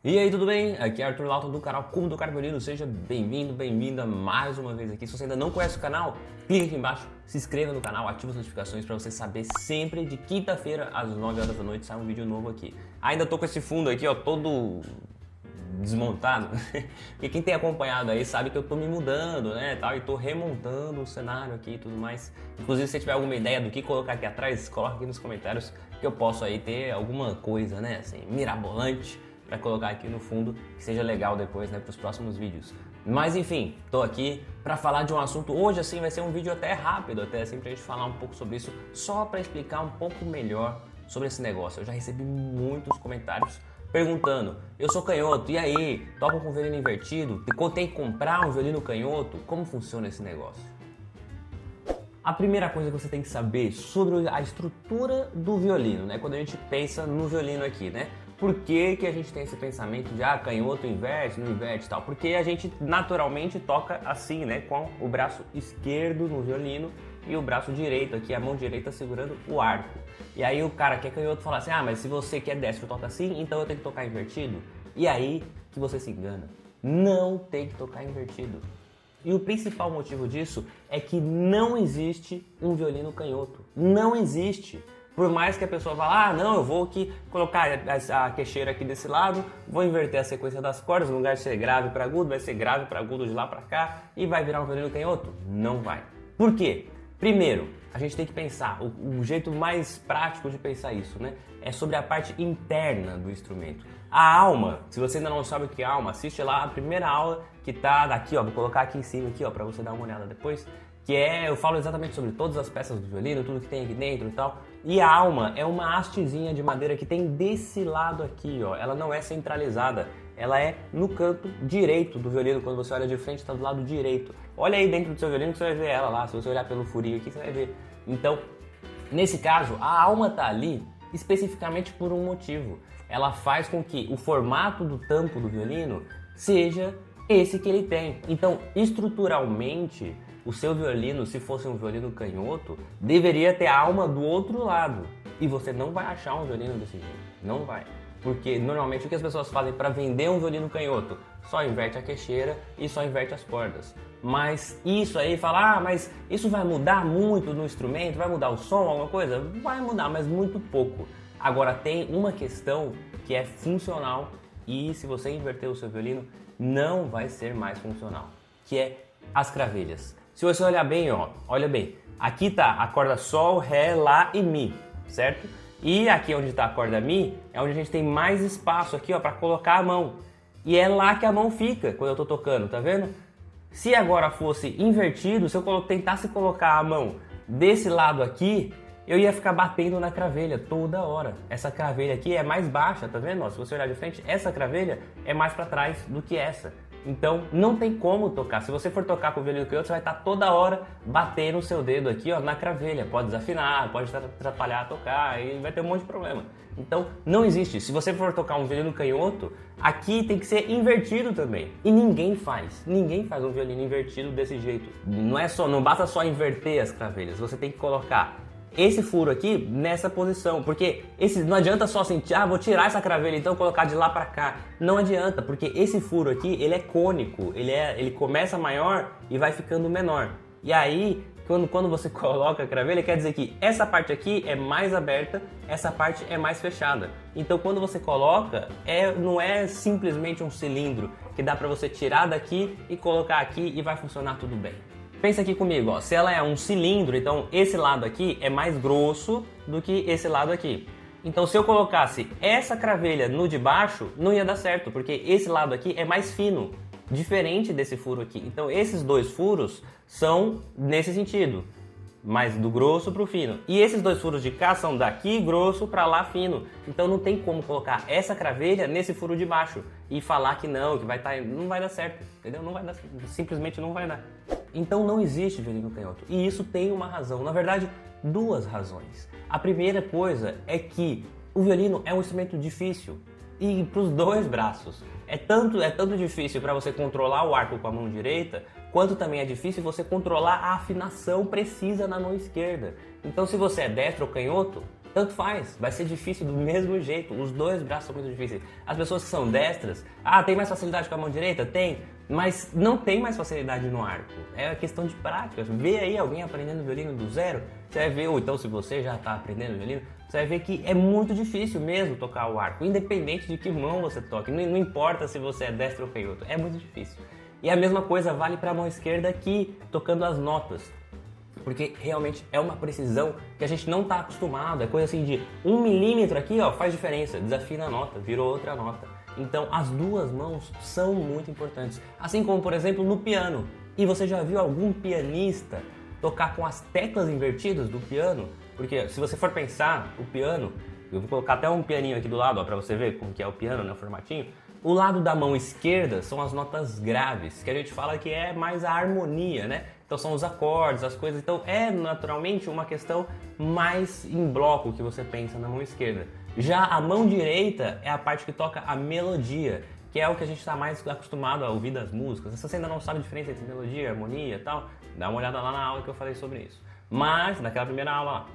E aí, tudo bem? Aqui é Arthur Lauta do canal Como Tocar Violino. Seja bem-vindo, bem-vinda mais uma vez aqui. Se você ainda não conhece o canal, clique aqui embaixo, se inscreva no canal, ative as notificações para você saber sempre de quinta-feira às 9 horas da noite sai um vídeo novo aqui. Ainda tô com esse fundo aqui, ó, todo desmontado, porque quem tem acompanhado aí sabe que eu tô me mudando, né, tal, e tô remontando o cenário aqui e tudo mais. Inclusive, se você tiver alguma ideia do que colocar aqui atrás, coloca aqui nos comentários que eu posso aí ter alguma coisa, né, assim, mirabolante para colocar aqui no fundo, que seja legal depois, né, para os próximos vídeos. Mas enfim, tô aqui para falar de um assunto. Hoje assim vai ser um vídeo até rápido, até assim pra gente falar um pouco sobre isso, só para explicar um pouco melhor sobre esse negócio. Eu já recebi muitos comentários perguntando: eu sou canhoto, e aí? Toco com violino invertido? Tem que comprar um violino canhoto? Como funciona esse negócio? A primeira coisa que você tem que saber sobre a estrutura do violino, né? Quando a gente pensa no violino aqui, né? Por que que a gente tem esse pensamento de canhoto inverte, não inverte e tal? Porque a gente naturalmente toca assim, né? Com o braço esquerdo no violino e o braço direito aqui, a mão direita segurando o arco. E aí o cara que é canhoto fala assim: mas se você que é destro toca assim, então eu tenho que tocar invertido? E aí que você se engana. Não tem que tocar invertido. E o principal motivo disso é que não existe um violino canhoto. Não existe. Por mais que a pessoa fale: não, eu vou aqui colocar a queixeira aqui desse lado, vou inverter a sequência das cordas, no lugar de ser grave para agudo, vai ser grave para agudo de lá para cá e vai virar um violino canhoto? Não vai. Por quê? Primeiro, a gente tem que pensar, o jeito mais prático de pensar isso, né? É sobre a parte interna do instrumento. A alma, se você ainda não sabe o que é alma, assiste lá a primeira aula que tá daqui, ó, vou colocar aqui em cima aqui, ó, para você dar uma olhada depois, eu falo exatamente sobre todas as peças do violino, tudo que tem aqui dentro e tal. E a alma é uma hastezinha de madeira que tem desse lado aqui, ó. Ela não é centralizada, ela é no canto direito do violino. Quando você olha de frente, está do lado direito. Olha aí dentro do seu violino que você vai ver ela lá. Se você olhar pelo furinho aqui, você vai ver. Então, nesse caso, a alma tá ali especificamente por um motivo. Ela faz com que o formato do tampo do violino seja esse que ele tem. Então, estruturalmente, o seu violino, se fosse um violino canhoto, deveria ter a alma do outro lado. E você não vai achar um violino desse jeito. Não vai. Porque normalmente o que as pessoas fazem para vender um violino canhoto? Só inverte a queixeira e só inverte as cordas. Mas isso aí, mas isso vai mudar muito no instrumento? Vai mudar o som, alguma coisa? Vai mudar, mas muito pouco. Agora tem uma questão que é funcional e se você inverter o seu violino, não vai ser mais funcional, que é as cravelhas. Se você olhar bem, ó, olha bem, aqui tá a corda Sol, Ré, Lá e Mi, certo? E aqui onde tá a corda Mi, é onde a gente tem mais espaço aqui, ó, para colocar a mão. E é lá que a mão fica quando eu tô tocando, tá vendo? Se agora fosse invertido, se eu tentasse colocar a mão desse lado aqui, eu ia ficar batendo na cravelha toda hora. Essa cravelha aqui é mais baixa, tá vendo? Ó, se você olhar de frente, essa cravelha é mais para trás do que essa. Então não tem como tocar. Se você for tocar com o violino canhoto, você vai estar toda hora batendo o seu dedo aqui, ó, na cravelha. Pode desafinar, pode atrapalhar a tocar e vai ter um monte de problema. Então não existe. Se você for tocar um violino canhoto, aqui tem que ser invertido também. E ninguém faz. Ninguém faz um violino invertido desse jeito. Não basta só inverter as cravelhas. Você tem que colocar esse furo aqui nessa posição, porque não adianta só assim, vou tirar essa cravelha então colocar de lá para cá. Não adianta, porque esse furo aqui, ele é cônico, ele começa maior e vai ficando menor. E aí, quando você coloca a cravelha, quer dizer que essa parte aqui é mais aberta, essa parte é mais fechada. Então quando você coloca, não é simplesmente um cilindro que dá para você tirar daqui e colocar aqui e vai funcionar tudo bem. Pensa aqui comigo, ó, se ela é um cilindro, então esse lado aqui é mais grosso do que esse lado aqui. Então se eu colocasse essa cravelha no de baixo, não ia dar certo, porque esse lado aqui é mais fino, diferente desse furo aqui. Então esses dois furos são nesse sentido, mais do grosso para o fino. E esses dois furos de cá são daqui grosso para lá fino. Então não tem como colocar essa cravelha nesse furo de baixo e falar que não vai dar certo, entendeu? Não vai dar, simplesmente não vai dar. Então não existe violino canhoto. E isso tem uma razão, na verdade, duas razões. A primeira coisa é que o violino é um instrumento difícil e para os dois braços. É tanto difícil para você controlar o arco com a mão direita, quanto também é difícil você controlar a afinação precisa na mão esquerda. Então se você é destro ou canhoto, tanto faz, vai ser difícil do mesmo jeito, os dois braços são muito difíceis. As pessoas que são destras, tem mais facilidade com a mão direita? Tem, mas não tem mais facilidade no arco, é questão de prática. Vê aí alguém aprendendo violino do zero, você vai ver, ou então se você já está aprendendo violino, você vai ver que é muito difícil mesmo tocar o arco, independente de que mão você toque, não importa se você é destro ou canhoto, é muito difícil. E a mesma coisa vale para a mão esquerda aqui, tocando as notas. Porque realmente é uma precisão que a gente não está acostumado, é coisa assim de 1 milímetro aqui, ó, faz diferença, desafina a nota, virou outra nota. Então as duas mãos são muito importantes, assim como por exemplo no piano. E você já viu algum pianista tocar com as teclas invertidas do piano? Porque se você for pensar, o piano, eu vou colocar até um pianinho aqui do lado para você ver como que é o piano, né, o formatinho. O lado da mão esquerda são as notas graves, que a gente fala que é mais a harmonia, né? Então são os acordes, as coisas. Então é naturalmente uma questão mais em bloco que você pensa na mão esquerda. Já a mão direita é a parte que toca a melodia, que é o que a gente está mais acostumado a ouvir das músicas. Se você ainda não sabe a diferença entre melodia, harmonia e tal, dá uma olhada lá na aula que eu falei sobre isso. Mas, naquela primeira aula lá,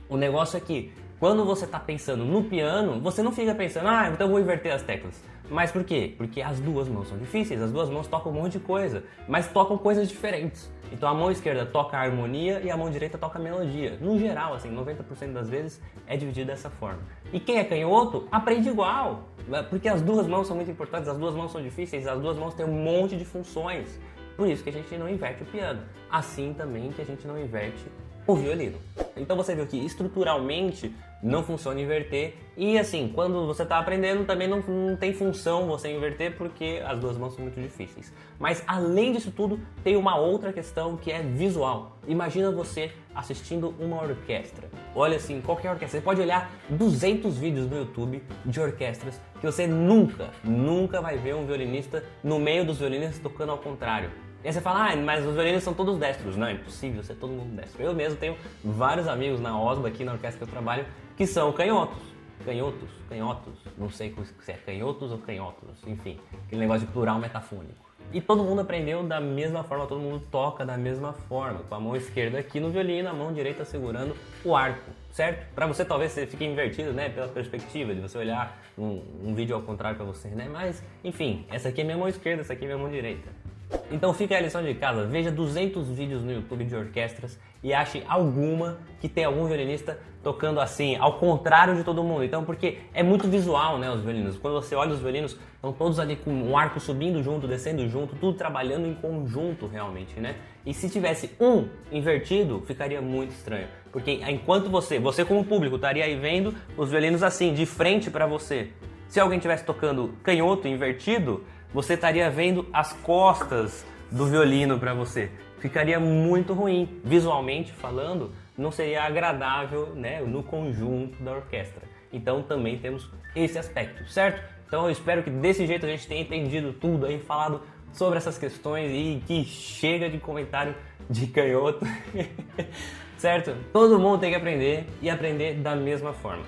o negócio é que quando você está pensando no piano, você não fica pensando, então eu vou inverter as teclas. Mas por quê? Porque as duas mãos são difíceis, as duas mãos tocam um monte de coisa, mas tocam coisas diferentes. Então a mão esquerda toca a harmonia e a mão direita toca a melodia. No geral, assim, 90% das vezes é dividido dessa forma. E quem é canhoto aprende igual, porque as duas mãos são muito importantes, as duas mãos são difíceis, as duas mãos têm um monte de funções. Por isso que a gente não inverte o piano. Assim também que a gente não inverte o violino. Então você viu que estruturalmente não funciona inverter e assim, quando você está aprendendo também não tem função você inverter porque as duas mãos são muito difíceis. Mas além disso tudo, tem uma outra questão que é visual. Imagina você assistindo uma orquestra. Olha assim, qualquer orquestra. Você pode olhar 200 vídeos no YouTube de orquestras que você nunca vai ver um violinista no meio dos violinistas tocando ao contrário. E aí você fala, mas os violinistas são todos destros. Não, é impossível ser todo mundo destro. Eu mesmo tenho vários amigos na OSBA, aqui na orquestra que eu trabalho, que são canhotos. Canhotos. Não sei se é canhotos ou canhotos. Enfim, aquele negócio de plural metafônico. E todo mundo aprendeu da mesma forma, todo mundo toca da mesma forma. Com a mão esquerda aqui no violino, a mão direita segurando o arco, certo? Para você talvez você fique invertido, né? Pela perspectiva de você olhar um vídeo ao contrário para você, né? Mas, enfim, essa aqui é minha mão esquerda, essa aqui é minha mão direita. Então fica a lição de casa, veja 200 vídeos no YouTube de orquestras e ache alguma que tem algum violinista tocando assim, ao contrário de todo mundo. Então, porque é muito visual, né, os violinos. Quando você olha os violinos, estão todos ali com um arco subindo junto, descendo junto, tudo trabalhando em conjunto realmente, né? E se tivesse um invertido, ficaria muito estranho. Porque enquanto você como público, estaria aí vendo os violinos assim, de frente para você. Se alguém estivesse tocando canhoto invertido, você estaria vendo as costas do violino para você. Ficaria muito ruim, visualmente falando, não seria agradável, né, no conjunto da orquestra. Então também temos esse aspecto, certo? Então eu espero que desse jeito a gente tenha entendido tudo aí, falado sobre essas questões e que chega de comentário de canhoto, certo? Todo mundo tem que aprender e aprender da mesma forma.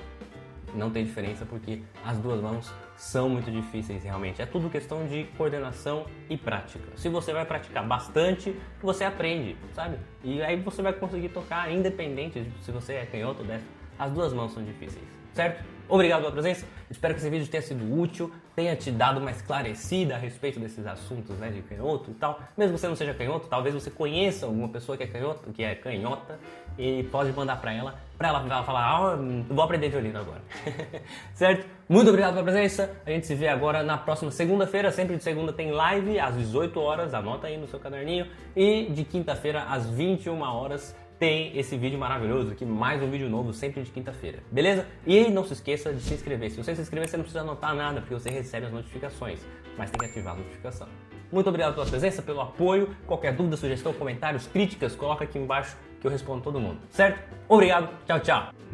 Não tem diferença porque as duas mãos são muito difíceis realmente. É tudo questão de coordenação e prática. Se você vai praticar bastante, você aprende, sabe? E aí você vai conseguir tocar independente de se você é canhoto ou destro. As duas mãos são difíceis, certo? Obrigado pela presença. Espero que esse vídeo tenha sido útil, tenha te dado uma esclarecida a respeito desses assuntos, né, de canhoto e tal. Mesmo que você não seja canhoto, talvez você conheça alguma pessoa que é canhota e pode mandar para ela falar, vou aprender violino agora. Certo? Muito obrigado pela presença. A gente se vê agora na próxima segunda-feira. Sempre de segunda tem live às 18 horas, anota aí no seu caderninho. E de quinta-feira às 21 horas tem esse vídeo maravilhoso aqui, mais um vídeo novo, sempre de quinta-feira, beleza? E não se esqueça de se inscrever. Se você se inscrever, você não precisa anotar nada, porque você recebe as notificações, mas tem que ativar a notificação. Muito obrigado pela presença, pelo apoio. Qualquer dúvida, sugestão, comentários, críticas, coloca aqui embaixo que eu respondo todo mundo, certo? Obrigado, tchau, tchau!